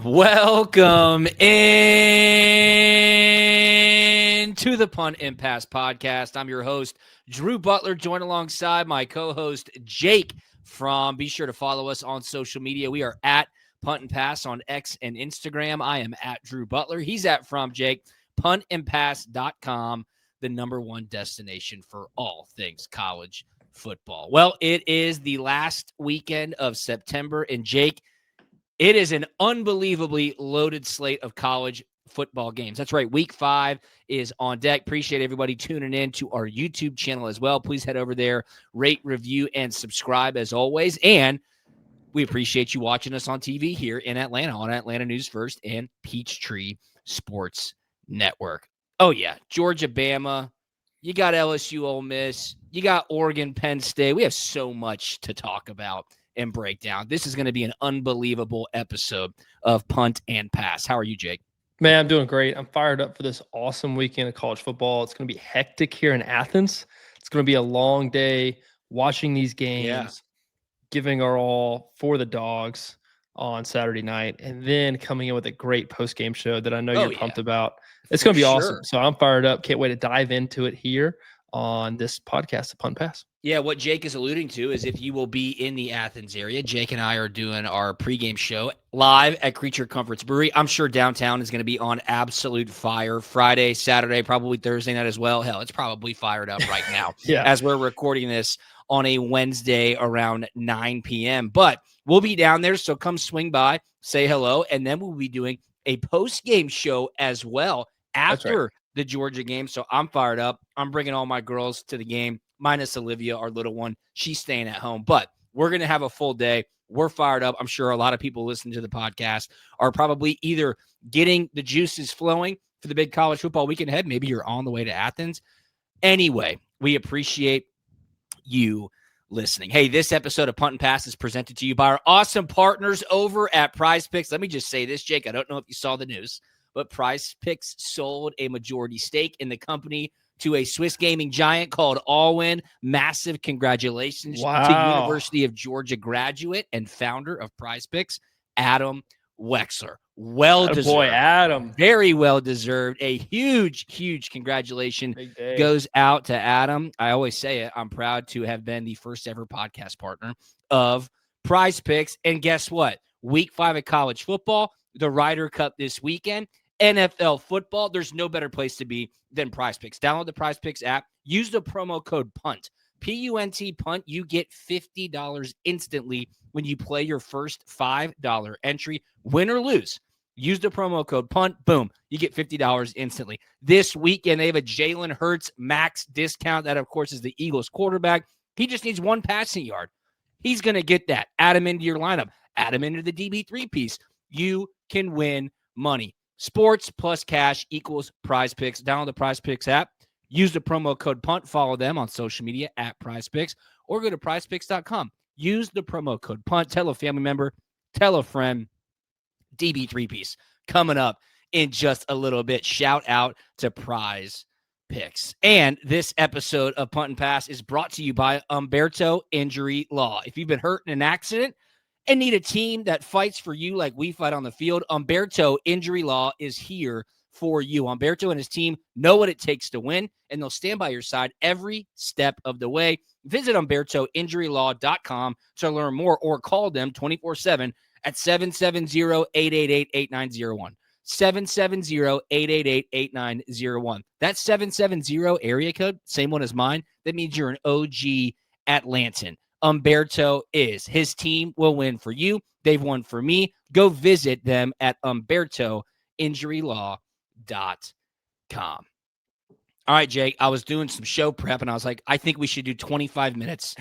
Welcome in to the Punt and Pass podcast. I'm your host, Drew Butler, joined alongside my co-host, Jake Fromm. Be sure to follow us on social media. We are at Punt and Pass on X and Instagram. I am at Drew Butler. He's at Fromm Jake. puntandpass.com, the number one destination for all things college football. Well, it is the last weekend of September, and Jake, it is an unbelievably loaded slate of college football games. That's right. Week 5 is on deck. Appreciate everybody tuning in to our YouTube channel as well. Please head over there, rate, review, and subscribe as always. And we appreciate you watching us on TV here in Atlanta on Atlanta News First and Peachtree Sports Network. Oh, yeah. Georgia, Bama. You got LSU, Ole Miss. You got Oregon, Penn State. We have so much to talk about and break down. This is going to be an unbelievable episode of Punt and Pass. How are you, Jake? Man, I'm doing great. I'm fired up for this awesome weekend of college football. It's going to be hectic here in Athens. It's going to be a long day watching these games, giving our all for the Dawgs on Saturday night, and then coming in with a great post-game show that I know you're pumped about. It's going to be awesome. So I'm fired up. Can't wait to dive into it here on this podcast, the Punt Pass. Yeah, what Jake is alluding to is if you will be in the Athens area, Jake and I are doing our pregame show live at Creature Comforts Brewery. I'm sure downtown is going to be on absolute fire Friday, Saturday, probably Thursday night as well. Hell, it's probably fired up right now as we're recording this on a Wednesday around 9 p.m. But we'll be down there, so come swing by, say hello, and then we'll be doing a post-game show as well after the Georgia game. So I'm fired up. I'm bringing all my girls to the game, minus Olivia, our little one. She's staying at home. But we're going to have a full day. We're fired up. I'm sure a lot of people listening to the podcast are probably either getting the juices flowing for the big college football weekend ahead. Maybe you're on the way to Athens. Anyway, we appreciate you listening. Hey, this episode of Punt and Pass is presented to you by our awesome partners over at PrizePicks. Let me just say this, Jake. I don't know if you saw the news, but PrizePicks sold a majority stake in the company to a Swiss gaming giant called Allwyn. Massive congratulations to University of Georgia graduate and founder of PrizePicks, Adam Wexler. Well-deserved. Boy, Adam. Very well-deserved. A huge congratulations goes out to Adam. I always say it. I'm proud to have been the first ever podcast partner of PrizePicks. And guess what? Week 5 of college football, the Ryder Cup this weekend, NFL football. There's no better place to be than PrizePicks. Download the PrizePicks app. Use the promo code PUNT. P-U-N-T, PUNT. You get $50 instantly when you play your first $5 entry. Win or lose, use the promo code PUNT. Boom. You get $50 instantly. This weekend, they have a Jalen Hurts max discount. That, of course, is the Eagles quarterback. He just needs one passing yard. He's going to get that. Add him into your lineup. Add him into the DB3 piece. You can win money. Sports plus cash equals PrizePicks. Download the PrizePicks app. Use the promo code PUNT. Follow them on social media at PrizePicks or go to PrizePicks.com. Use the promo code PUNT. Tell a family member. Tell a friend. DB3 piece coming up in just a little bit. Shout out to PrizePicks. And this episode of Punt and Pass is brought to you by Humberto Injury Law. If you've been hurt in an accident and need a team that fights for you like we fight on the field, Humberto Injury Law is here for you. Humberto and his team know what it takes to win, and they'll stand by your side every step of the way. Visit HumbertoInjuryLaw.com to learn more or call them 24/7 at 770-888-8901. 770-888-8901. That's 770 area code, same one as mine. That means you're an OG Atlantan. Humberto is. His team will win for you. They've won for me. Go visit them at HumbertoInjuryLaw.com. All right, Jake, I was doing some show prep, and I was like, I think we should do 25 minutes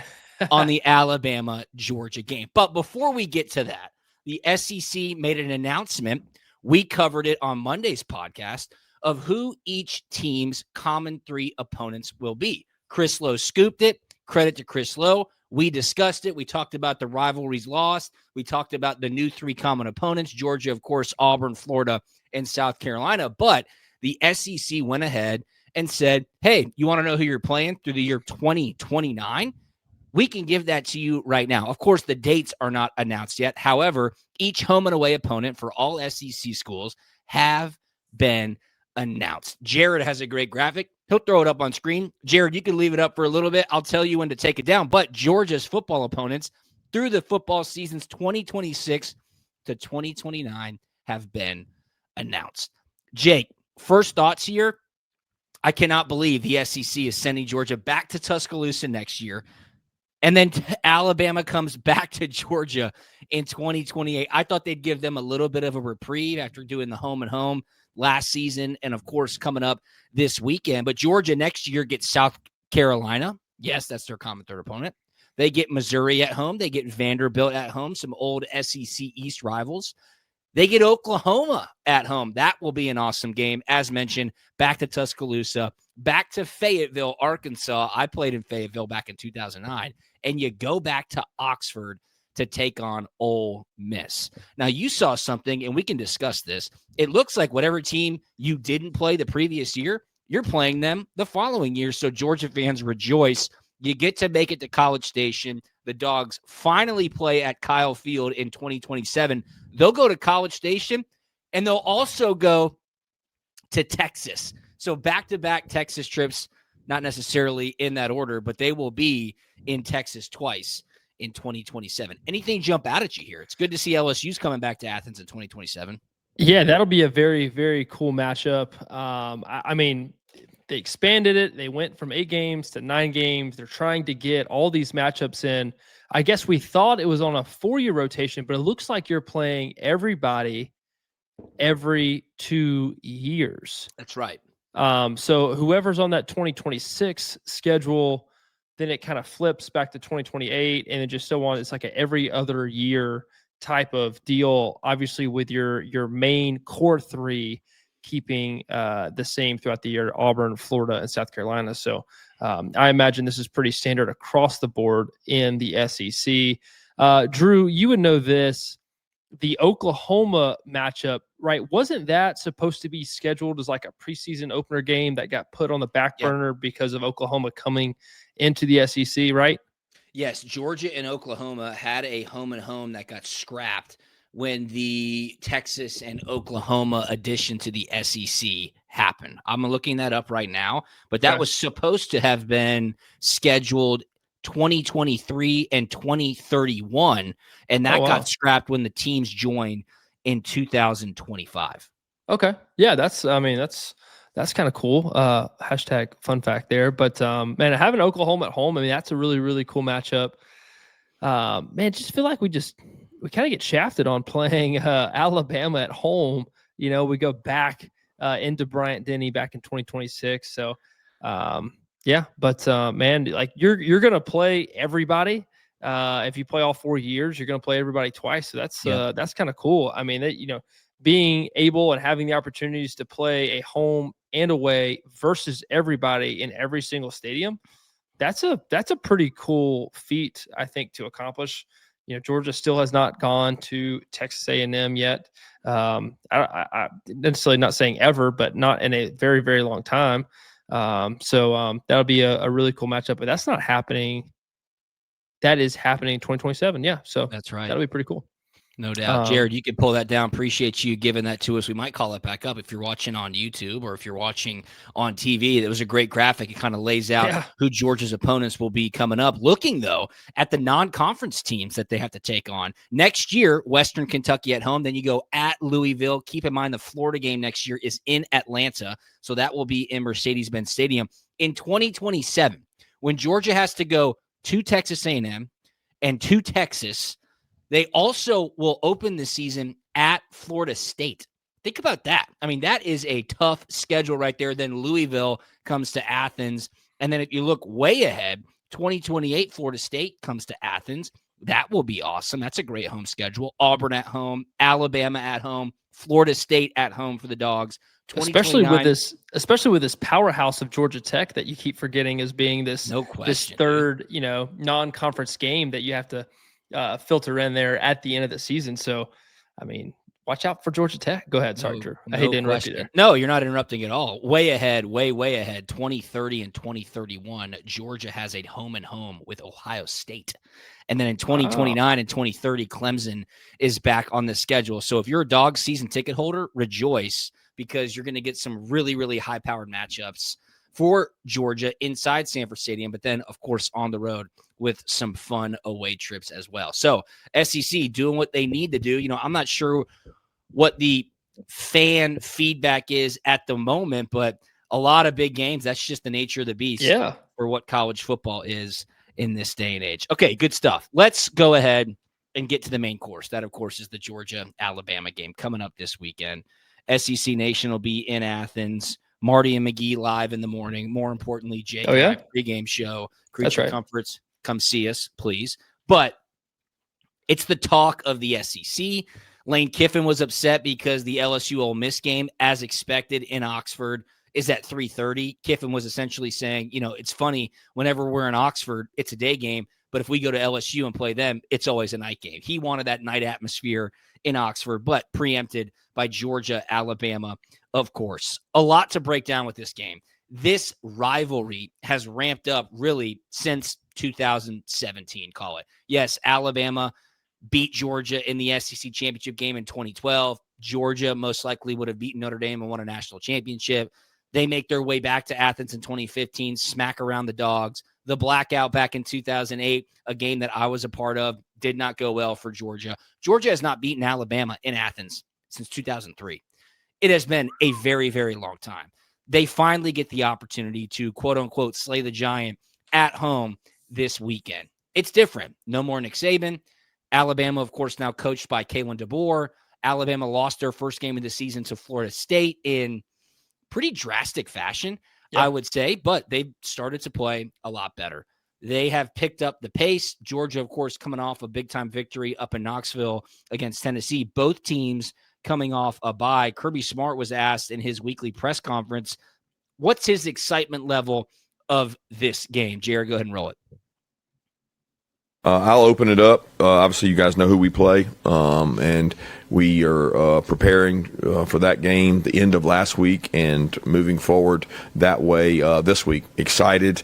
on the Alabama-Georgia game. But before we get to that, the SEC made an announcement. We covered it on Monday's podcast of who each team's common 3 opponents will be. Chris Lowe scooped it. Credit to Chris Lowe. We discussed it. We talked about the rivalries lost. We talked about the new 3 common opponents, Georgia, of course, Auburn, Florida, and South Carolina. But the SEC went ahead and said, hey, you want to know who you're playing through the year 2029? We can give that to you right now. Of course, the dates are not announced yet. However, each home and away opponent for all SEC schools have been announced. Jared has a great graphic. He'll throw it up on screen. Jared, you can leave it up for a little bit. I'll tell you when to take it down. But Georgia's football opponents through the football seasons 2026 to 2029 have been announced. Jake, first thoughts here. I cannot believe the SEC is sending Georgia back to Tuscaloosa next year. And then Alabama comes back to Georgia in 2028. I thought they'd give them a little bit of a reprieve after doing the home and home last season. And, of course, coming up this weekend. But Georgia next year gets South Carolina. Yes, that's their common third opponent. They get Missouri at home. They get Vanderbilt at home, some old SEC East rivals. They get Oklahoma at home. That will be an awesome game. As mentioned, back to Tuscaloosa, back to Fayetteville, Arkansas. I played in Fayetteville back in 2009. And you go back to Oxford to take on Ole Miss. Now, you saw something, and we can discuss this. It looks like whatever team you didn't play the previous year, you're playing them the following year. So Georgia fans rejoice. You get to make it to College Station. The Dawgs finally play at Kyle Field in 2027. They'll go to College Station, and they'll also go to Texas. So back-to-back Texas trips, not necessarily in that order, but they will be in Texas twice in 2027. Anything jump out at you here? It's good to see LSU's coming back to Athens in 2027. Yeah, that'll be a very, very cool matchup. I mean, they expanded it. They went from 8 games to 9 games. They're trying to get all these matchups in. I guess we thought it was on a 4-year rotation, but it looks like you're playing everybody every 2 years. That's right. So whoever's on that 2026 schedule, then it kind of flips back to 2028 and then just so on. It's like a every other year type of deal, obviously with your main core 3 keeping the same throughout the year: Auburn, Florida, and South Carolina. So I imagine this is pretty standard across the board in the SEC. Drew, you would know this. The Oklahoma matchup, right? Wasn't that supposed to be scheduled as like a preseason opener game that got put on the back burner because of Oklahoma coming into the SEC, right? Yes, Georgia and Oklahoma had a home and home that got scrapped when the Texas and Oklahoma addition to the SEC happened. I'm looking that up right now, but that was supposed to have been scheduled 2023 and 2031, and that got scrapped when the teams joined in 2025. Okay. Yeah, that's kind of cool. Hashtag fun fact there. But man, having Oklahoma at home, I mean, that's a really, really cool matchup. Man, just feel like we kind of get shafted on playing Alabama at home. You know, we go back into Bryant-Denny back in 2026. So yeah, but man, like you're gonna play everybody. If you play all 4 years, you're gonna play everybody twice. So that's kind of cool. I mean, being able and having the opportunities to play a home and away versus everybody in every single stadium, that's a pretty cool feat, I think, to accomplish. You know, Georgia still has not gone to Texas A&M yet. I necessarily not saying ever, but not in a very, very long time. So that'll be a really cool matchup, but that's not happening. That is happening in 2027. Yeah. So that's right. That'll be pretty cool. No doubt. Jared, you could pull that down. Appreciate you giving that to us. We might call it back up if you're watching on YouTube or if you're watching on TV. It was a great graphic. It kind of lays out who Georgia's opponents will be coming up. Looking, though, at the non-conference teams that they have to take on. Next year, Western Kentucky at home. Then you go at Louisville. Keep in mind the Florida game next year is in Atlanta, so that will be in Mercedes-Benz Stadium. In 2027, when Georgia has to go to Texas A&M and to Texas, they also will open the season at Florida State. Think about that. I mean, that is a tough schedule right there. Then Louisville comes to Athens. And then if you look way ahead, 2028, Florida State comes to Athens. That will be awesome. That's a great home schedule. Auburn at home, Alabama at home, Florida State at home for the Dawgs. Especially with this powerhouse of Georgia Tech that you keep forgetting as being this third, non-conference game that you have to filter in there at the end of the season. So, I mean, watch out for Georgia Tech. Go ahead. Sorry, Drew. I hate to interrupt you there. No, you're not interrupting at all. Way ahead, way ahead. 2030 and 2031, Georgia has a home and home with Ohio State. And then in 2029 and 2030, Clemson is back on the schedule. So if you're a Dawgs season ticket holder, rejoice, because you're going to get some really, really high-powered matchups for Georgia inside Sanford Stadium, but then, of course, on the road with some fun away trips as well. So SEC doing what they need to do. I'm not sure what the fan feedback is at the moment, but a lot of big games. That's just the nature of the beast for what college football is in this day and age. Okay, good stuff. Let's go ahead and get to the main course. That, of course, is the Georgia-Alabama game coming up this weekend. SEC Nation will be in Athens. Marty and McGee live in the morning. More importantly, Jake pregame show. Creature Comforts, come see us, please. But it's the talk of the SEC. Lane Kiffin was upset because the LSU Ole Miss game, as expected in Oxford, is at 3:30. Kiffin was essentially saying, it's funny, whenever we're in Oxford, it's a day game, but if we go to LSU and play them, it's always a night game. He wanted that night atmosphere in Oxford, but preempted by Georgia, Alabama, of course. A lot to break down with this game. This rivalry has ramped up really since 2017, call it. Yes, Alabama beat Georgia in the SEC championship game in 2012. Georgia most likely would have beaten Notre Dame and won a national championship. They make their way back to Athens in 2015, smack around the Dawgs. The blackout back in 2008, a game that I was a part of, did not go well for Georgia. Georgia has not beaten Alabama in Athens since 2003. It has been a very, very long time. They finally get the opportunity to, quote unquote, slay the giant at home this weekend. It's different. No more Nick Saban. Alabama, of course, now coached by Kalen DeBoer. Alabama lost their first game of the season to Florida State in pretty drastic fashion, I would say, but they've started to play a lot better. They have picked up the pace. Georgia, of course, coming off a big-time victory up in Knoxville against Tennessee. Both teams coming off a bye. Kirby Smart was asked in his weekly press conference, what's his excitement level of this game? Jared, go ahead and roll it. I'll open it up. Obviously, you guys know who we play, and we are preparing for that game the end of last week and moving forward that way this week. Excited,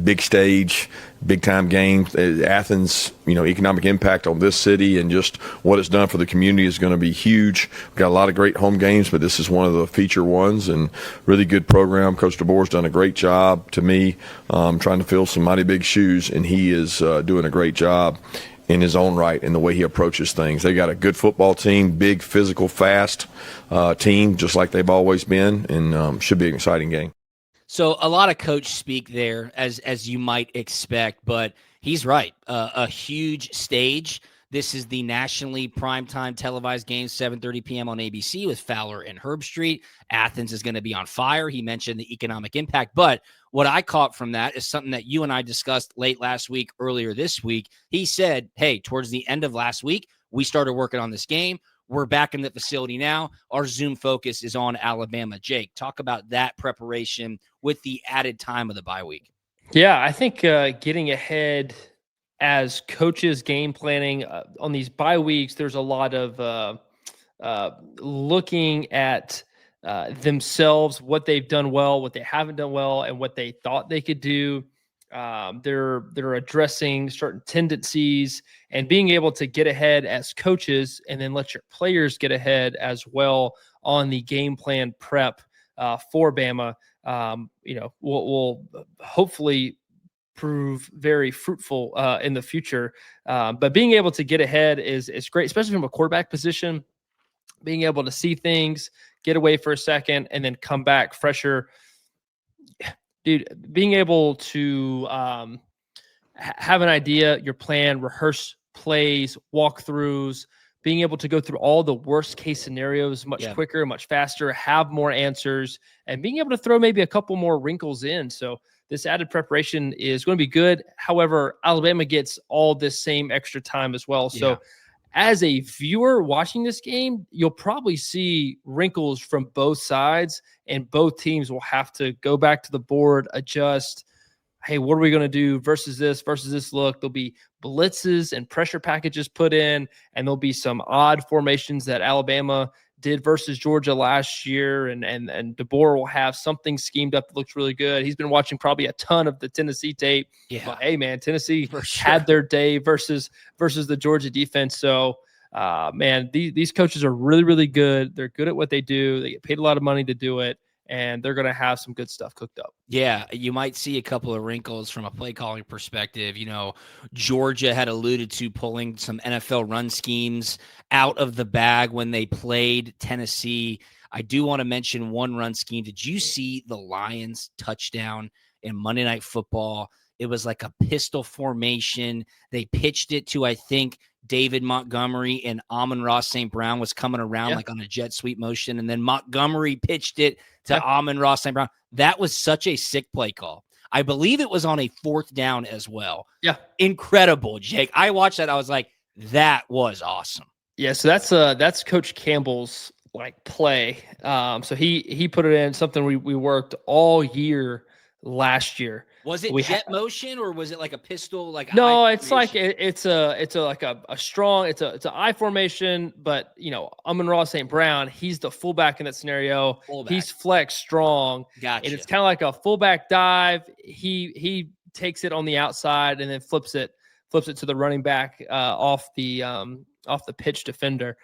big stage, big-time game. Athens, economic impact on this city and just what it's done for the community is going to be huge. We've got a lot of great home games, but this is one of the feature ones and really good program. Coach DeBoer's done a great job to me, trying to fill some mighty big shoes, and he is doing a great job in his own right in the way he approaches things. They got a good football team, big, physical, fast team, just like they've always been, and should be an exciting game. So a lot of coach speak there, as you might expect, but he's right. A huge stage. This is the nationally primetime televised game, 7:30 p.m. on ABC with Fowler and Herbstreit. Athens is going to be on fire. He mentioned the economic impact, but what I caught from that is something that you and I discussed late last week, earlier this week. He said, hey, towards the end of last week, we started working on this game. We're back in the facility now. Our Zoom focus is on Alabama. Jake, talk about that preparation with the added time of the bye week. Yeah, I think getting ahead as coaches, game planning on these bye weeks, there's a lot of looking at themselves, what they've done well, what they haven't done well, and what they thought they could do. They're addressing certain tendencies and being able to get ahead as coaches and then let your players get ahead as well on the game plan prep for Bama. Will hopefully prove very fruitful in the future. But being able to get ahead is great, especially from a quarterback position. Being able to see things, get away for a second, and then come back fresher. Dude, being able to have an idea, your plan, rehearse plays, walkthroughs, being able to go through all the worst case scenarios much quicker, much faster, have more answers, and being able to throw maybe a couple more wrinkles in. So this added preparation is going to be good. However, Alabama gets all this same extra time as well. So as a viewer watching this game, you'll probably see wrinkles from both sides, and both teams will have to go back to the board, adjust. hey, what are we going to do versus this look? There'll be blitzes and pressure packages put in, and there'll be some odd formations that Alabama did versus Georgia last year. And DeBoer will have something schemed up that looks really good. He's been watching probably a ton of the Tennessee tape. Yeah. But hey, man, Tennessee had their day versus the Georgia defense. So, man, these coaches are really, really good. They're good at what they do. They get paid a lot of money to do it, and they're going to have some good stuff cooked up. Yeah, you might see a couple of wrinkles from a play calling perspective. Georgia had alluded to pulling some NFL run schemes out of the bag when they played Tennessee. I do want to mention one run scheme. Did you see the Lions touchdown in Monday Night Football? It was like a pistol formation. They pitched it to, I think, David Montgomery, and Amon-Ra St. Brown was coming around like on a jet sweep motion. And then Montgomery pitched it to Amon-Ra St. Brown. That was such a sick play call. I believe it was on a 4th down as well. Yeah. Incredible, Jake. I watched that. I was like, that was awesome. Yeah. So that's Coach Campbell's play. So he put it in something we worked all year last year. Was it jet motion, or was it like a pistol? No, it's like it's a strong, it's an I formation, but Amon-Ra St. Brown, he's the fullback in that scenario. He's flex strong. Gotcha. And it's kind of like a fullback dive. He takes it on the outside and then flips it to the running back off the pitch defender.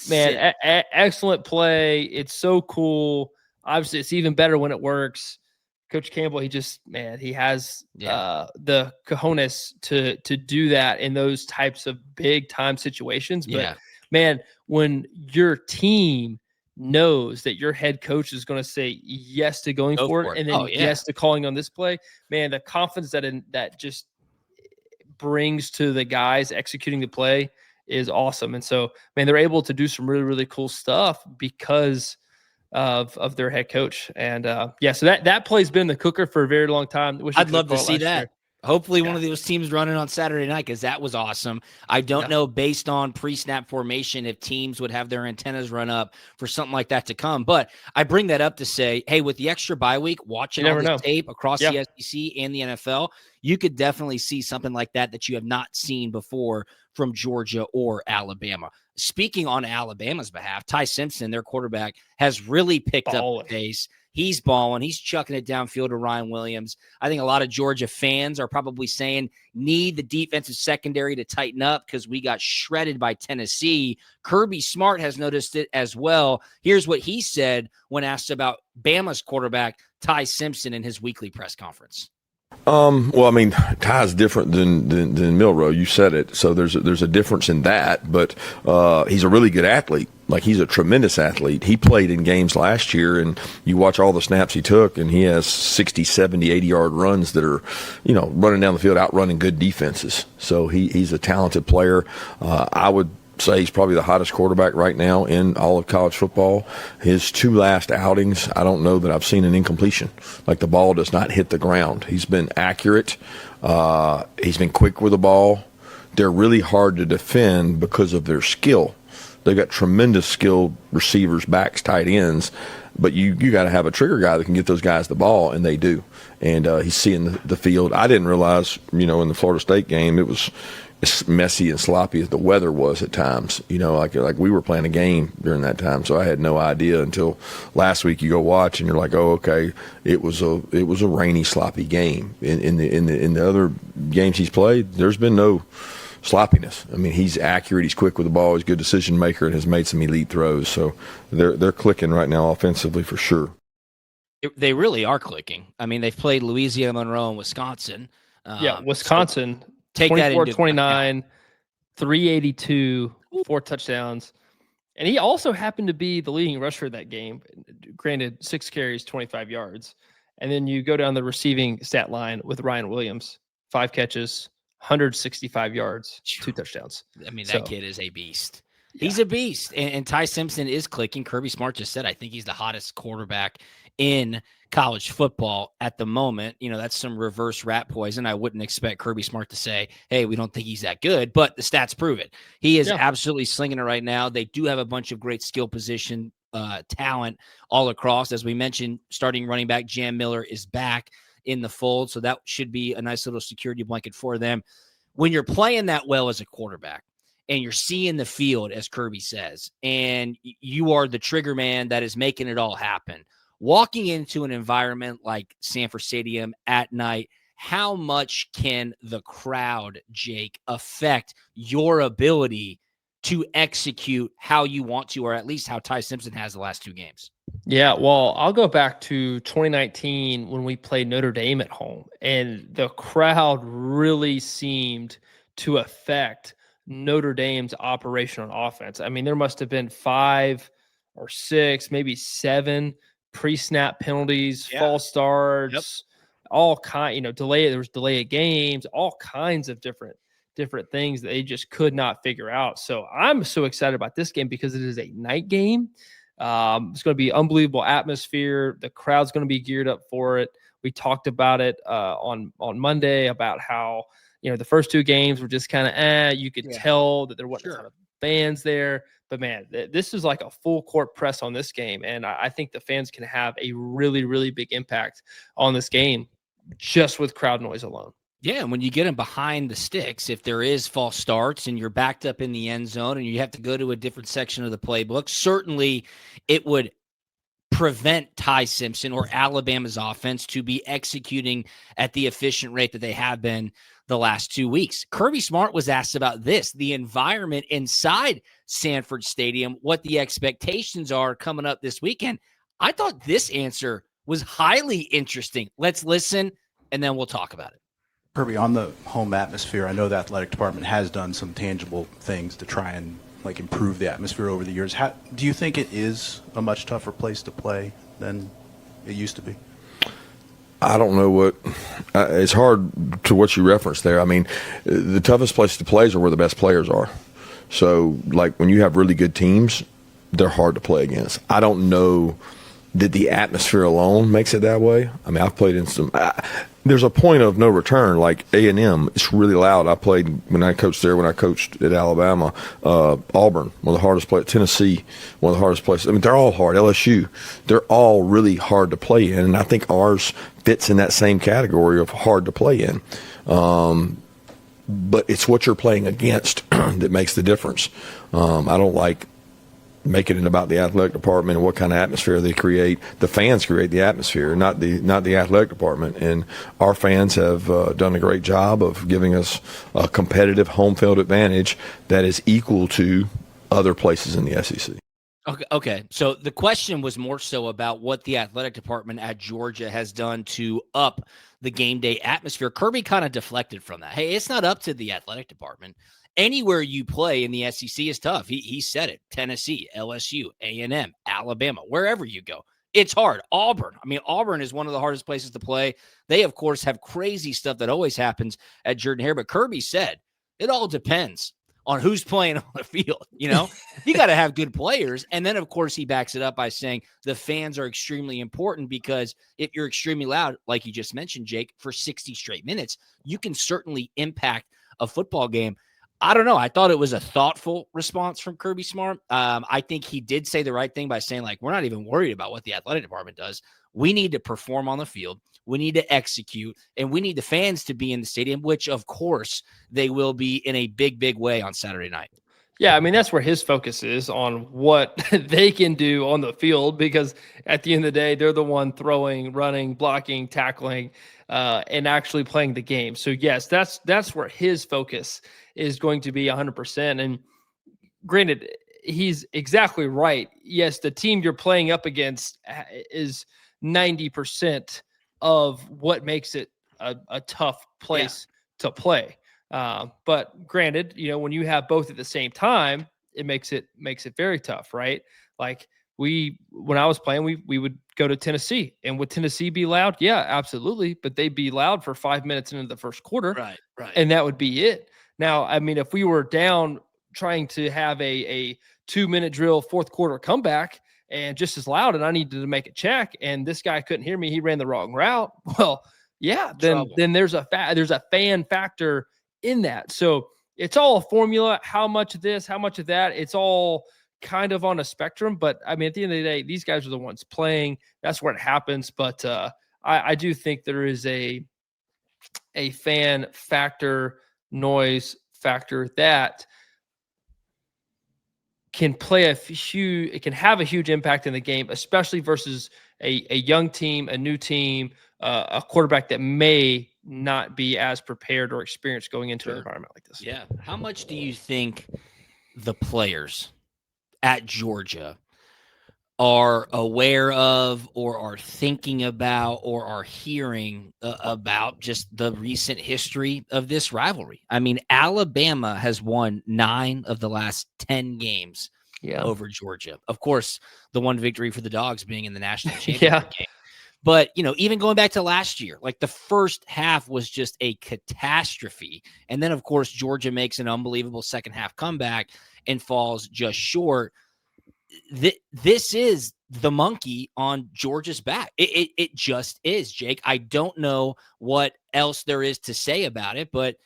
Man, excellent play. It's so cool. Obviously, it's even better when it works. Coach Campbell, he has the cojones to do that in those types of big time situations. But man, when your team knows that your head coach is going to say yes to going for it, and then yes to calling on this play, man, the confidence that just brings to the guys executing the play is awesome. And so, man, they're able to do some really, really cool stuff because of their head coach. And so that play's been in the cooker for a very long time. I'd love to see that. Year. Hopefully one of those teams running on Saturday night, because that was awesome. I don't know, based on pre-snap formation, if teams would have their antennas run up for something like that to come. But I bring that up to say, hey, with the extra bye week, watching all this tape across the SEC and the NFL, you could definitely see something like that you have not seen before from Georgia or Alabama. Speaking on Alabama's behalf, Ty Simpson, their quarterback, has really picked up the pace. He's balling. He's chucking it downfield to Ryan Williams. I think a lot of Georgia fans are probably saying need the defensive secondary to tighten up because we got shredded by Tennessee. Kirby Smart has noticed it as well. Here's what he said when asked about Bama's quarterback, Ty Simpson, in his weekly press conference. Well, I mean, Ty's different than Milroe. You said it. So there's a difference in that, but he's a really good athlete. Like, he's a tremendous athlete. He played in games last year, and you watch all the snaps he took, and he has 60, 70, 80-yard runs that are, running down the field, outrunning good defenses. So he's a talented player. I would say he's probably the hottest quarterback right now in all of college football. His 2 last outings, I don't know that I've seen an incompletion. Like, the ball does not hit the ground. He's been accurate. He's been quick with the ball. They're really hard to defend because of their skill. They've got tremendous skilled receivers, backs, tight ends, but you got to have a trigger guy that can get those guys the ball, and they do. And he's seeing the field. I didn't realize, in the Florida State game, it was as messy and sloppy as the weather was at times. Like we were playing a game during that time, so I had no idea until last week. You go watch, and you're like, oh, okay, it was a rainy, sloppy game. In the other games he's played, there's been no sloppiness. I mean, he's accurate, he's quick with the ball, he's a good decision maker, and has made some elite throws. So they're clicking right now offensively for sure. They really are clicking. I mean, they've played Louisiana Monroe and Wisconsin. Wisconsin. So take 24-29, 382, 4 touchdowns. And he also happened to be the leading rusher of that game. Granted, 6 carries, 25 yards. And then you go down the receiving stat line with Ryan Williams, 5 catches, 165 yards, 2 touchdowns. I mean, that kid is a beast. Yeah. He's a beast. And Ty Simpson is clicking. Kirby Smart just said, I think he's the hottest quarterback in college football at the moment. That's some reverse rat poison. I wouldn't expect Kirby Smart to say, hey, we don't think he's that good, but the stats prove it. He is absolutely slinging it right now. They do have a bunch of great skill position talent all across. As we mentioned, starting running back Jam Miller is back. in the fold. So that should be a nice little security blanket for them. When you're playing that well as a quarterback and you're seeing the field, as Kirby says, and you are the trigger man that is making it all happen, walking into an environment like Sanford Stadium at night, how much can the crowd, Jake, affect your ability to execute how you want to, or at least how Ty Simpson has the last two games? Yeah, well, I'll go back to 2019 when we played Notre Dame at home, and the crowd really seemed to affect Notre Dame's operation on offense. I mean, there must have been 5 or 6, maybe 7 pre-snap penalties, false starts, all kind, there was delay of games, all kinds of different things that they just could not figure out. So I'm so excited about this game because it is a night game. It's going to be unbelievable atmosphere. The crowd's going to be geared up for it. We talked about it on Monday about how, the first 2 games were just kind of, you could tell that there wasn't a ton of fans there. But, man, this is like a full court press on this game. And I think the fans can have a really, really big impact on this game just with crowd noise alone. Yeah, and when you get them behind the sticks, if there is false starts and you're backed up in the end zone and you have to go to a different section of the playbook, certainly it would prevent Ty Simpson or Alabama's offense to be executing at the efficient rate that they have been the last 2 weeks. Kirby Smart was asked about this, the environment inside Sanford Stadium, what the expectations are coming up this weekend. I thought this answer was highly interesting. Let's listen, and then we'll talk about it. Kirby, on the home atmosphere, I know the athletic department has done some tangible things to try and improve the atmosphere over the years. How do you think it is a much tougher place to play than it used to be? I don't know what it's hard to what you referenced there. I mean, the toughest place to play is where the best players are. So, when you have really good teams, they're hard to play against. I don't know that the atmosphere alone makes it that way. I mean, I've played in some. There's a point of no return, like A&M. It's really loud. I played when I coached there. When I coached at Alabama, Auburn, one of the hardest places. Tennessee, one of the hardest places. I mean, they're all hard. LSU, they're all really hard to play in, and I think ours fits in that same category of hard to play in. But it's what you're playing against that makes the difference. I don't like making it about the athletic department and what kind of atmosphere they create. The fans create the atmosphere, not the athletic department. And our fans have done a great job of giving us a competitive home field advantage that is equal to other places in the SEC. Okay. So the question was more so about what the athletic department at Georgia has done to up the game day atmosphere. Kirby kind of deflected from that. Hey, it's not up to the athletic department. Anywhere you play in the SEC is tough. He said it. Tennessee, LSU, A&M, Alabama, wherever you go, it's hard. Auburn. I mean, Auburn is one of the hardest places to play. They, of course, have crazy stuff that always happens at Jordan-Hare. But Kirby said it all depends on who's playing on the field. You got to have good players. And then, of course, he backs it up by saying the fans are extremely important because if you're extremely loud, like you just mentioned, Jake, for 60 straight minutes, you can certainly impact a football game. I don't know. I thought it was a thoughtful response from Kirby Smart. I think he did say the right thing by saying, we're not even worried about what the athletic department does. We need to perform on the field. We need to execute, and we need the fans to be in the stadium, which, of course, they will be in a big, big way on Saturday night. Yeah, I mean, that's where his focus is on what they can do on the field, because at the end of the day, they're the one throwing, running, blocking, tackling, and actually playing the game. So, yes, that's where his focus is going to be 100%. And granted, he's exactly right. Yes, the team you're playing up against is 90% of what makes it a tough place to play. But granted, when you have both at the same time, it makes it very tough, right? When I was playing, we would go to Tennessee, and would Tennessee be loud? Yeah, absolutely. But they'd be loud for 5 minutes into the first quarter. Right. And that would be it. Now, I mean, if we were down trying to have a 2-minute drill, fourth quarter comeback, and just as loud, and I needed to make a check, and this guy couldn't hear me, he ran the wrong route. Well, yeah, then there's a fan factor in that. So it's all a formula. How much of this, how much of that? It's all kind of on a spectrum. But I mean, at the end of the day, these guys are the ones playing. That's where it happens. But I do think there is a fan factor, noise factor that can play it can have a huge impact in the game, especially versus a young team, a new team, a quarterback that may not be as prepared or experienced going into an environment like this. Yeah. How much do you think the players at Georgia are aware of or are thinking about or are hearing about just the recent history of this rivalry? I mean, Alabama has won 9 of the last 10 games over Georgia. Of course, the one victory for the Dawgs being in the national championship game. But, even going back to last year, like the first half was just a catastrophe. And then, of course, Georgia makes an unbelievable second half comeback and falls just short. This is the monkey on Georgia's back. It just is, Jake. I don't know what else there is to say about it, but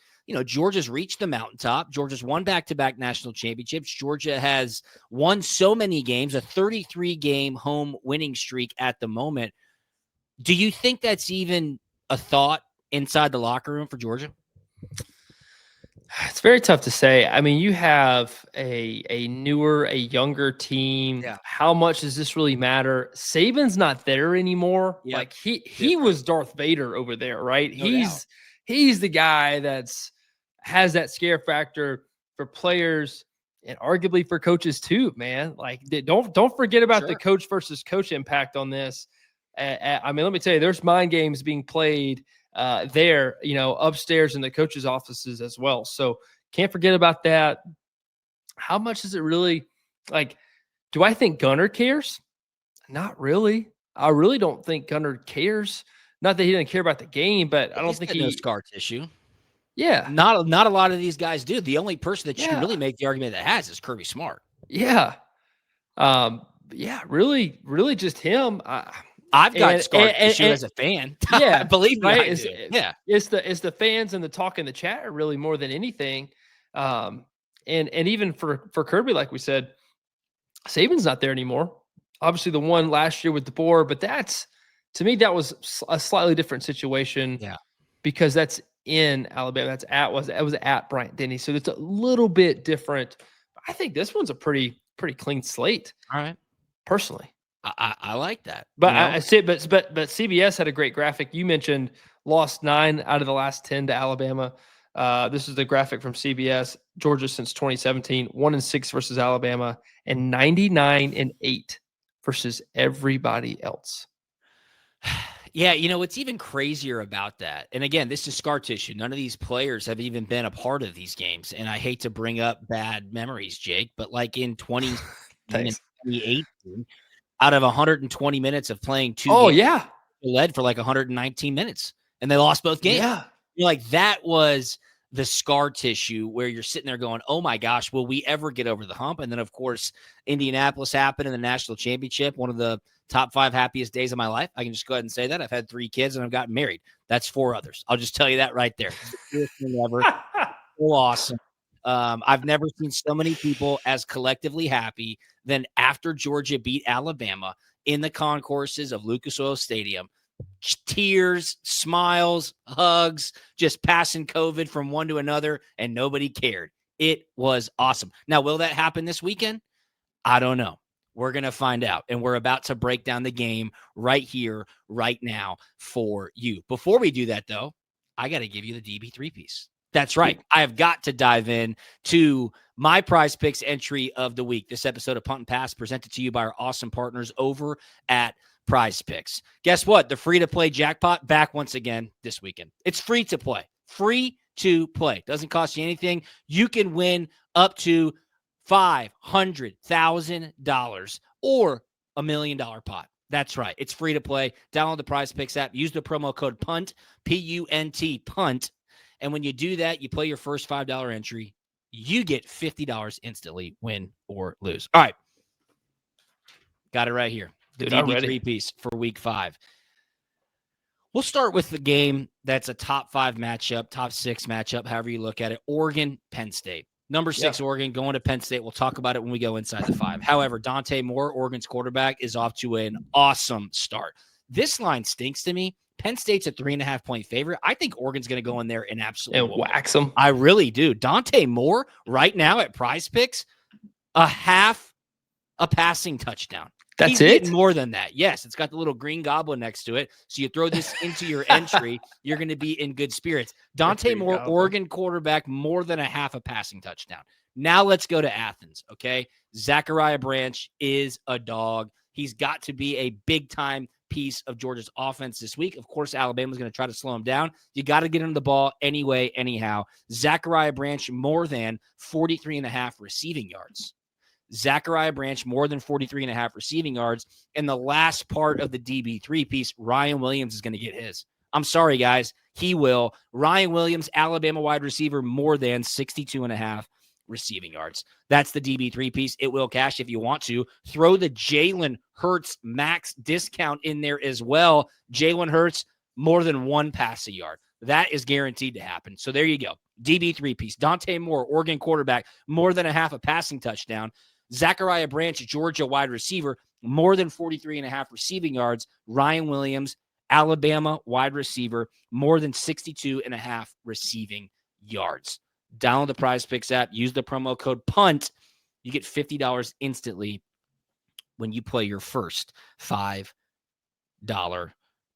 Georgia's reached the mountaintop. Georgia's won back-to-back national championships. Georgia has won so many games, a 33-game home winning streak at the moment. Do you think that's even a thought inside the locker room for Georgia? It's very tough to say. I mean, you have a younger team. Yeah. How much does this really matter? Saban's not there anymore. Yep. Like he was Darth Vader over there, right? No He's the guy has that scare factor for players and arguably for coaches too, man. Like don't forget about the coach versus coach impact on this. I mean, let me tell you, there's mind games being played there, upstairs in the coaches' offices as well. So can't forget about that. How much is it really like? Do I think Gunnar cares? Not really. I really don't think Gunnar cares. Not that he didn't care about the game, but I don't think no scar tissue. Yeah, not a lot of these guys do. The only person that you can really make the argument that has is Kirby Smart. Yeah, really, really just him. I've got scar tissue as a fan. Yeah, believe me, right? It's the fans and the talk in the chat are really more than anything. And even for Kirby, like we said, Saban's not there anymore. Obviously, the one last year with DeBoer, but to me that was a slightly different situation. Yeah, because that's in Alabama. It was at Bryant-Denny, so it's a little bit different. I think this one's a pretty clean slate. All right, personally. I like that. But I see but CBS had a great graphic. You mentioned lost 9 out of the last 10 to Alabama. This is the graphic from CBS. Georgia since 2017, 1-6 versus Alabama, and 99-8 versus everybody else. Yeah, what's even crazier about that, and again, this is scar tissue. None of these players have even been a part of these games, and I hate to bring up bad memories, Jake, but like in 2018, out of 120 minutes of playing 2 games, they led for like 119 minutes, and they lost both games. Yeah. You're like, that was the scar tissue where you're sitting there going, oh my gosh, will we ever get over the hump? And then, of course, Indianapolis happened in the national championship, one of the top 5 happiest days of my life. I can just go ahead and say that. I've had 3 kids and I've gotten married. That's 4 others. I'll just tell you that right there. It's the coolest thing ever. So awesome. I've never seen so many people as collectively happy than after Georgia beat Alabama in the concourses of Lucas Oil Stadium. Tears, smiles, hugs, just passing COVID from one to another, and nobody cared. It was awesome. Now, will that happen this weekend? I don't know. We're going to find out, and we're about to break down the game right here, right now for you. Before we do that, though, I got to give you the DB3 piece. That's right. I have got to dive in to my PrizePicks entry of the week. This episode of Punt and Pass presented to you by our awesome partners over at PrizePicks. Guess what? The free-to-play jackpot back once again this weekend. It's free to play. Free to play. Doesn't cost you anything. You can win up to $500,000 or $1 million pot. That's right. It's free to play. Download the PrizePicks app. Use the promo code PUNT, P-U-N-T, PUNT. And when you do that, you play your first $5 entry. You get $50 instantly, win or lose. All right. Got it right here. The DB3 piece for week 5. We'll start with the game that's a top 5 matchup, top 6 matchup, however you look at it. Oregon, Penn State. Number 6, Oregon, going to Penn State. We'll talk about it when we go inside the 5. However, Dante Moore, Oregon's quarterback, is off to an awesome start. This line stinks to me Penn State's a 3.5-point favorite. I think Oregon's going to go in there and absolutely wax them. I really do. Dante Moore right now at PrizePicks, a passing touchdown. He's getting more than that. Yes, it's got the little green goblin next to it. So you throw this into your entry, you're going to be in good spirits. Dante Moore, Oregon quarterback, more than a half a passing touchdown. Now let's go to Athens, okay? Zachariah Branch is a dog. He's got to be a big-time piece of Georgia's offense this week. Of course, Alabama's going to try to slow him down. You got to get him the ball anyway, anyhow. Zachariah Branch, more than 43.5 receiving yards. Zachariah Branch, more than 43.5 receiving yards. And the last part of the DB3 piece, Ryan Williams is going to get his. I'm sorry, guys. He will. Ryan Williams, Alabama wide receiver, more than 62.5 receiving yards. That's the DB3 piece. It will cash if you want to. Throw the Jalen Hurts max discount in there as well. Jalen Hurts, more than 1 pass a yard. That is guaranteed to happen. So there you go. DB3 piece. Dante Moore, Oregon quarterback, more than a half a passing touchdown. Zachariah Branch, Georgia wide receiver, more than 43.5 receiving yards. Ryan Williams, Alabama wide receiver, more than 62.5 receiving yards. Download the PrizePicks app. Use the promo code PUNT. You get $50 instantly when you play your first $5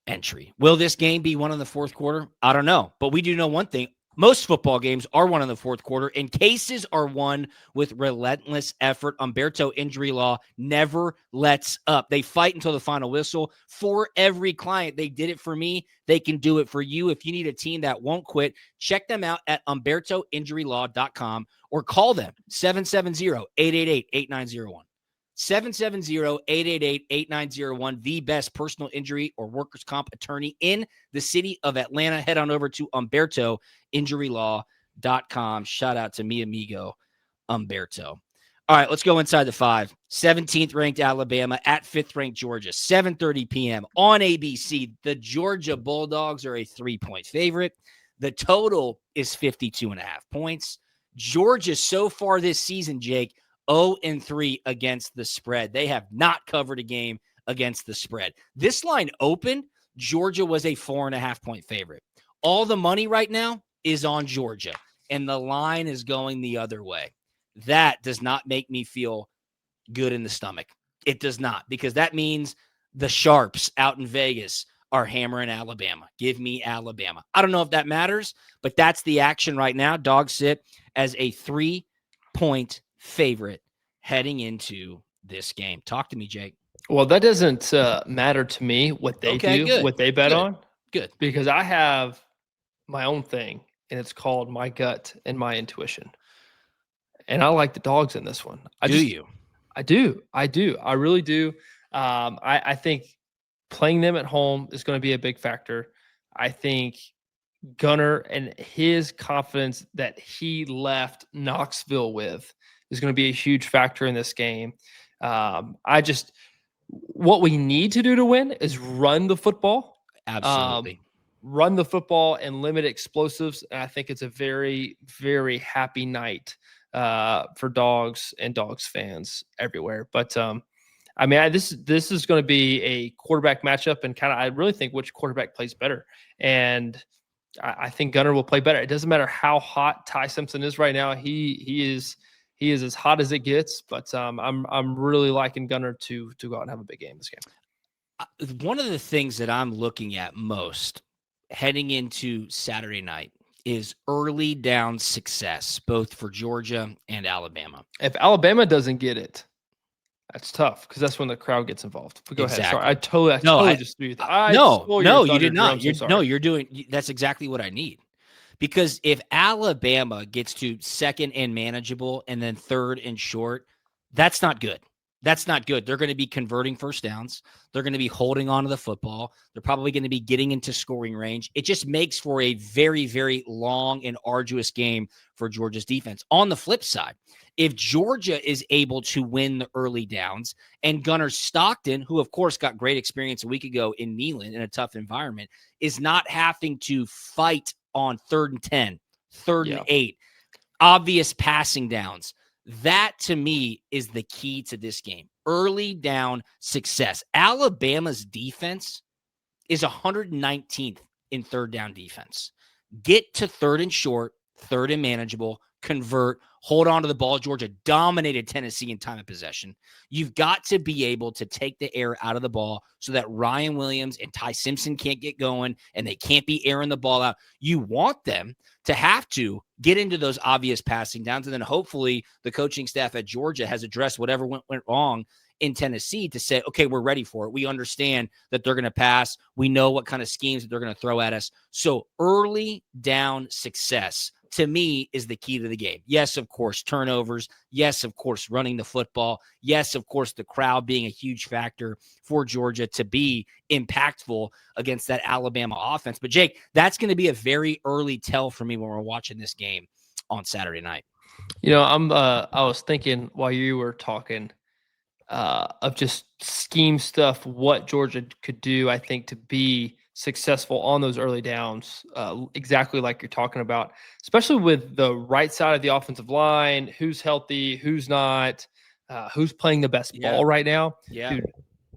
entry. Will this game be won in the fourth quarter? I don't know. But we do know one thing. Most football games are won in the fourth quarter, and cases are won with relentless effort. Humberto injury law never lets up. They fight until the final whistle for every client. They did it for me. They can do it for you. If you need a team that won't quit, check them out at humbertoinjurylaw.com or call them 770-888-8901. 770-888-8901, the best personal injury or workers' comp attorney in the city of Atlanta. Head on over to humbertoinjurylaw.com. Shout out to mi amigo Humberto. All right, let's go inside the 5. 17th ranked Alabama at 5th ranked Georgia, 7:30 p.m. on ABC. The Georgia Bulldogs are a 3-point favorite. The total is 52.5 points. Georgia so far this season, Jake, 0-3 against the spread. They have not covered a game against the spread. This line open, Georgia was a 4.5-point favorite. All the money right now is on Georgia, and the line is going the other way. That does not make me feel good in the stomach. It does not, because that means the sharps out in Vegas are hammering Alabama. Give me Alabama. I don't know if that matters, but that's the action right now. Dogs sit as a 3-point favorite heading into this game. Talk to me, Jake. Well, that doesn't matter to me what they do, good. What they bet on. Good. Because I have my own thing, and it's called my gut and my intuition. And I like the Dogs in this one. I do. I really do. I think playing them at home is going to be a big factor. I think Gunner and his confidence that he left Knoxville with is going to be a huge factor in this game. What we need to do to win is run the football. Absolutely. Run the football and limit explosives. And I think it's a very, very happy night for Dogs and Dogs fans everywhere. But this is going to be a quarterback matchup, and I really think which quarterback plays better. And I think Gunner will play better. It doesn't matter how hot Ty Simpson is right now. He is as hot as it gets. But I'm really liking Gunner to go out and have a big game this game. One of the things that I'm looking at most heading into Saturday night is early down success, both for Georgia and Alabama. If Alabama doesn't get it, that's tough, because that's when the crowd gets involved. But go ahead. Sorry, I totally just threw you. No, you did not. You're doing. That's exactly what I need. Because if Alabama gets to second and manageable and then third and short, that's not good. That's not good. They're going to be converting first downs. They're going to be holding on to the football. They're probably going to be getting into scoring range. It just makes for a very, very long and arduous game for Georgia's defense. On the flip side, if Georgia is able to win the early downs and Gunnar Stockton, who of course got great experience a week ago in Neyland in a tough environment, is not having to fight on 3rd and 10, 3rd and 8, obvious passing downs. That, to me, is the key to this game. Early down success. Alabama's defense is 119th in third down defense. Get to third and short, third and manageable, convert, hold on to the ball. Georgia dominated Tennessee in time of possession. You've got to be able to take the air out of the ball so that Ryan Williams and Ty Simpson can't get going and they can't be airing the ball out. You want them to have to get into those obvious passing downs, and then hopefully the coaching staff at Georgia has addressed whatever went wrong in Tennessee to say, okay, we're ready for it. We understand that they're going to pass. We know what kind of schemes that they're going to throw at us. So early down success, to me, is the key to the game. Yes, of course, turnovers. Yes, of course, running the football. Yes, of course, the crowd being a huge factor for Georgia to be impactful against that Alabama offense. But, Jake, that's going to be a very early tell for me when we're watching this game on Saturday night. You know, I was thinking while you were talking of just scheme stuff, what Georgia could do, I think, to be successful on those early downs, exactly like you're talking about, especially with the right side of the offensive line, who's healthy, who's not, who's playing the best ball right now. Yeah. Dude,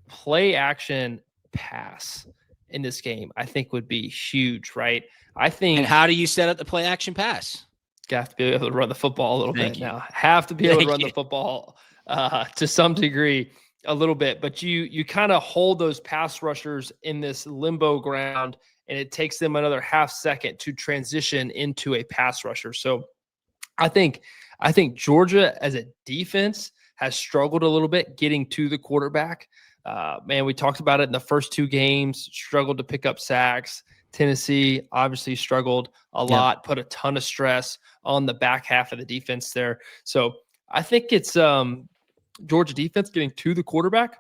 play action pass in this game, I think, would be huge, right? I think. And how do you set up the play action pass? You have to be able to run the football a little bit now. Have to be able to run the football to some degree a little bit, but you kind of hold those pass rushers in this limbo ground, and it takes them another half second to transition into a pass rusher. So I think Georgia as a defense has struggled a little bit getting to the quarterback. Man, we talked about it in the first two games, struggled to pick up sacks. Tennessee obviously struggled a lot, put a ton of stress on the back half of the defense there. So I think it's Georgia defense getting to the quarterback.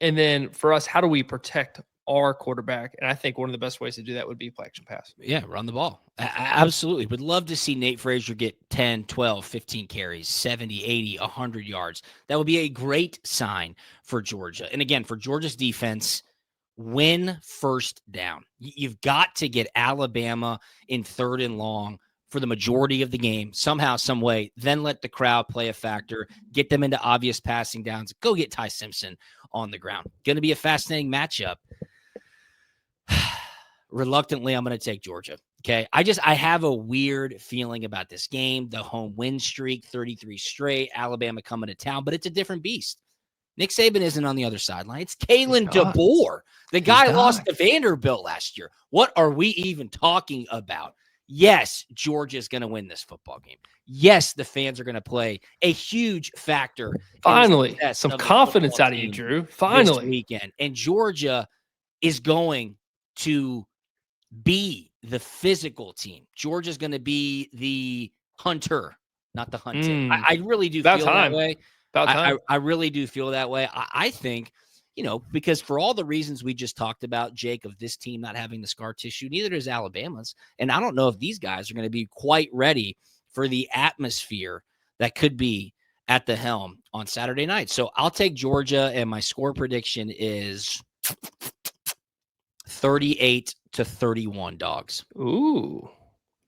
And then for us, how do we protect our quarterback? And I think one of the best ways to do that would be play action pass. Yeah, run the ball. Absolutely. Would love to see Nate Frazier get 10, 12, 15 carries, 70, 80, 100 yards. That would be a great sign for Georgia. And again, for Georgia's defense, win first down. You've got to get Alabama in third and long for the majority of the game, somehow, some way, then let the crowd play a factor, get them into obvious passing downs, go get Ty Simpson on the ground. Going to be a fascinating matchup. Reluctantly, I'm going to take Georgia. Okay. I have a weird feeling about this game, the home win streak, 33 straight, Alabama coming to town, but it's a different beast. Nick Saban isn't on the other sideline. It's Kalen DeBoer. The guy lost to Vanderbilt last year. What are we even talking about? Yes, Georgia's going to win this football game. Yes, the fans are going to play a huge factor. Finally, some confidence out of you, Drew. Finally. This weekend. And Georgia is going to be the physical team. Georgia's going to be the hunter, not the hunted. I really do feel that way. I really do feel that way. I think, because for all the reasons we just talked about, Jake, of this team not having the scar tissue, neither does Alabama's. And I don't know if these guys are going to be quite ready for the atmosphere that could be at the helm on Saturday night. So I'll take Georgia, and my score prediction is 38-31 Dogs. Ooh.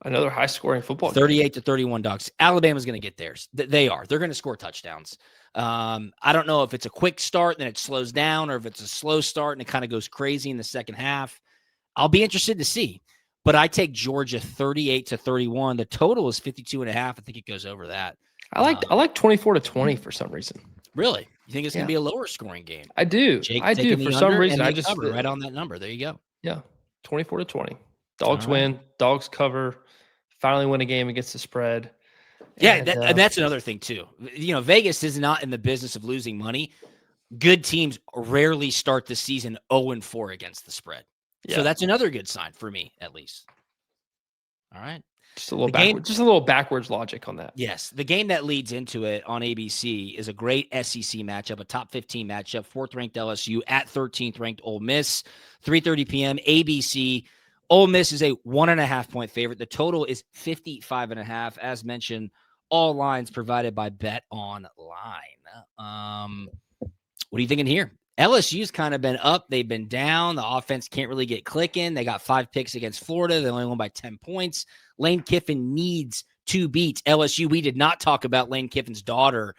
Another high-scoring football 38-31 Dogs. Alabama's going to get theirs. They are. They're going to score touchdowns. I don't know if it's a quick start, then it slows down, or if it's a slow start and it kind of goes crazy in the second half. I'll be interested to see. But I take Georgia 38-31. The total is 52.5. I think it goes over that. I like 24-20 for some reason. Really? You think it's going to be a lower scoring game? I do. I do. For some reason, I just cover right on that number. There you go. Yeah, 24-20. Dogs win. Dogs cover. Finally win a game against the spread. Yeah, and that's another thing too. Vegas is not in the business of losing money. Good teams rarely start the season 0-4 against the spread. Yeah. So that's another good sign for me, at least. All right. Just a little backwards logic on that. Yes. The game that leads into it on ABC is a great SEC matchup, a top 15 matchup, 4th-ranked LSU at 13th-ranked Ole Miss, 3:30 p.m. ABC. Ole Miss is a 1.5-point favorite. The total is 55.5. As mentioned, all lines provided by Bet Online. What are you thinking here? LSU's kind of been up. They've been down. The offense can't really get clicking. They got 5 picks against Florida. They only won by 10 points. Lane Kiffin needs to beat LSU. We did not talk about Lane Kiffin's daughter,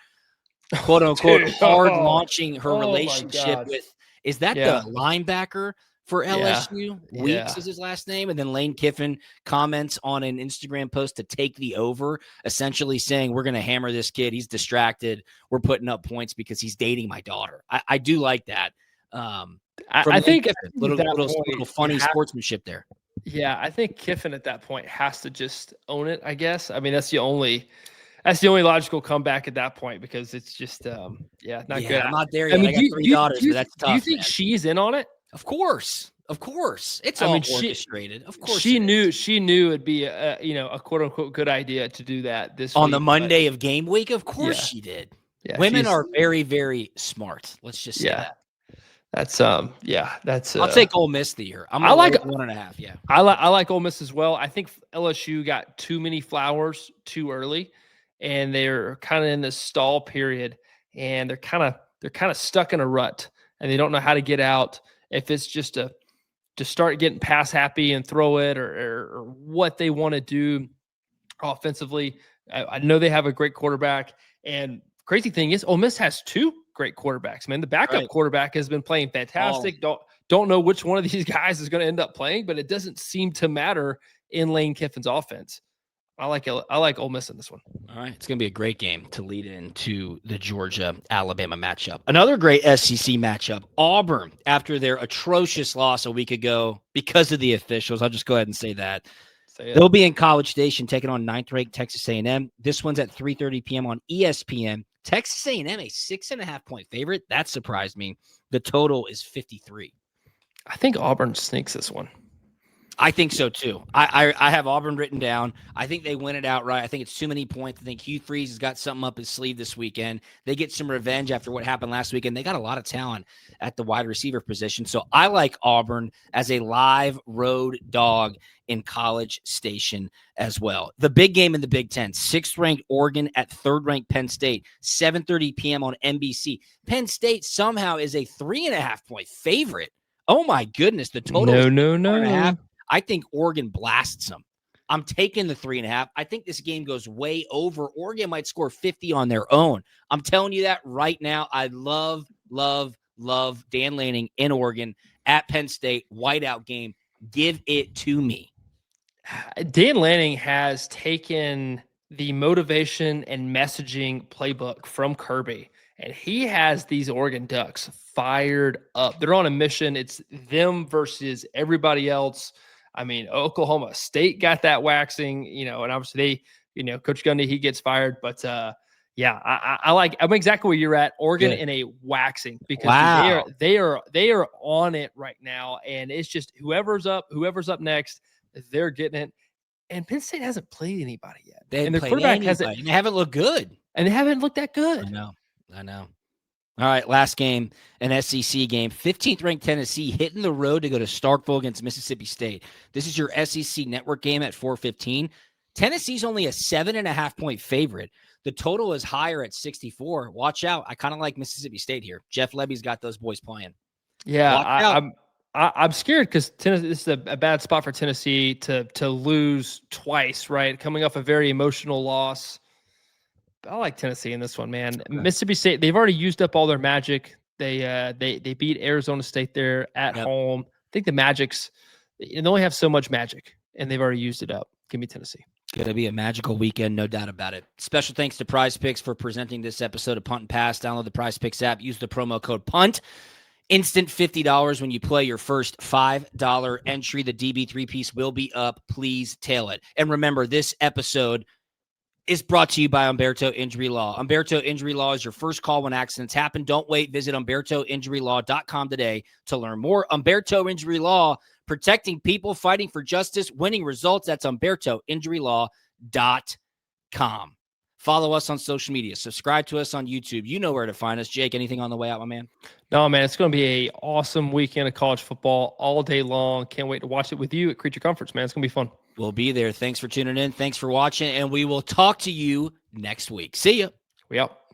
quote unquote, launching her relationship with, is that the linebacker for LSU. Weeks is his last name. And then Lane Kiffin comments on an Instagram post to take the over, essentially saying, we're going to hammer this kid. He's distracted. We're putting up points because he's dating my daughter. I do like that. I think Kiffin, little funny sportsmanship there. Yeah, I think Kiffin at that point has to just own it, I guess. I mean, that's the only logical comeback at that point, because it's just not good. I'm not there yet. I got 3 daughters, but that's tough. Do you think she's in on it? Of course. It's all orchestrated. Of course. She knew it'd be a quote unquote good idea to do that this on week, the Monday of game week. Of course she did. Yeah, women are very, very smart. Let's just say that. That's that's. I'll take Ole Miss the year. I like 1.5. Yeah, I like Ole Miss as well. I think LSU got too many flowers too early, and they're kind of in this stall period, and they're kind of stuck in a rut, and they don't know how to get out. If it's just to start getting pass happy and throw it, or what they want to do offensively. I know they have a great quarterback, and crazy thing is Ole Miss has 2 great quarterbacks, man. The backup quarterback has been playing fantastic. Don't know which one of these guys is going to end up playing, but it doesn't seem to matter in Lane Kiffin's offense. I like Ole Miss in this one. All right, it's going to be a great game to lead into the Georgia-Alabama matchup. Another great SEC matchup, Auburn, after their atrocious loss a week ago because of the officials. I'll just go ahead and say that. They'll be in College Station taking on 9th-ranked Texas A&M. This one's at 3:30 p.m. on ESPN. Texas A&M, a 6.5-point favorite. That surprised me. The total is 53. I think Auburn sneaks this one. I think so, too. I have Auburn written down. I think they win it outright. I think it's too many points. I think Hugh Freeze has got something up his sleeve this weekend. They get some revenge after what happened last weekend. They got a lot of talent at the wide receiver position. So I like Auburn as a live road dog in College Station as well. The big game in the Big Ten, 6th-ranked Oregon at 3rd-ranked Penn State, 7:30 p.m. on NBC. Penn State somehow is a 3.5-point favorite. Oh, my goodness. The total is 4.5. I think Oregon blasts them. I'm taking the 3.5. I think this game goes way over. Oregon might score 50 on their own. I'm telling you that right now. I love Dan Lanning in Oregon at Penn State. Whiteout game. Give it to me. Dan Lanning has taken the motivation and messaging playbook from Kirby, and he has these Oregon Ducks fired up. They're on a mission. It's them versus everybody else. I mean, Oklahoma State got that waxing, and obviously Coach Gundy, he gets fired. But I'm exactly where you're at. Oregon in a waxing, because they are on it right now, and it's just whoever's up next, they're getting it. And Penn State hasn't played anybody yet, and their quarterback hasn't. They haven't looked good, and they haven't looked that good. I know. All right, last game, an SEC game. 15th-ranked Tennessee hitting the road to go to Starkville against Mississippi State. This is your SEC network game at 4:15. Tennessee's only a 7.5-point favorite. The total is higher at 64. Watch out. I kind of like Mississippi State here. Jeff Lebby's got those boys playing. Yeah, I'm scared because Tennessee. This is a bad spot for Tennessee to lose twice, right? Coming off a very emotional loss. I like Tennessee in this one, man. Okay. Mississippi State, they've already used up all their magic. They beat Arizona State there at home. I think the Magic's, they only have so much magic, and they've already used it up. Give me Tennessee. Going to be a magical weekend, no doubt about it. Special thanks to PrizePicks for presenting this episode of Punt and Pass. Download the PrizePicks app. Use the promo code PUNT. Instant $50 when you play your first $5 entry. The DB 3-piece will be up. Please tail it. And remember, this episode is brought to you by Humberto Injury Law. Humberto Injury Law is your first call when accidents happen. Don't wait. Visit HumbertoInjuryLaw.com today to learn more. Humberto Injury Law, protecting people, fighting for justice, winning results. That's HumbertoInjuryLaw.com. Follow us on social media. Subscribe to us on YouTube. You know where to find us. Jake, anything on the way out, my man? No, man. It's going to be an awesome weekend of college football all day long. Can't wait to watch it with you at Creature Comforts, man. It's going to be fun. We'll be there. Thanks for tuning in. Thanks for watching, and we will talk to you next week. See ya. We out.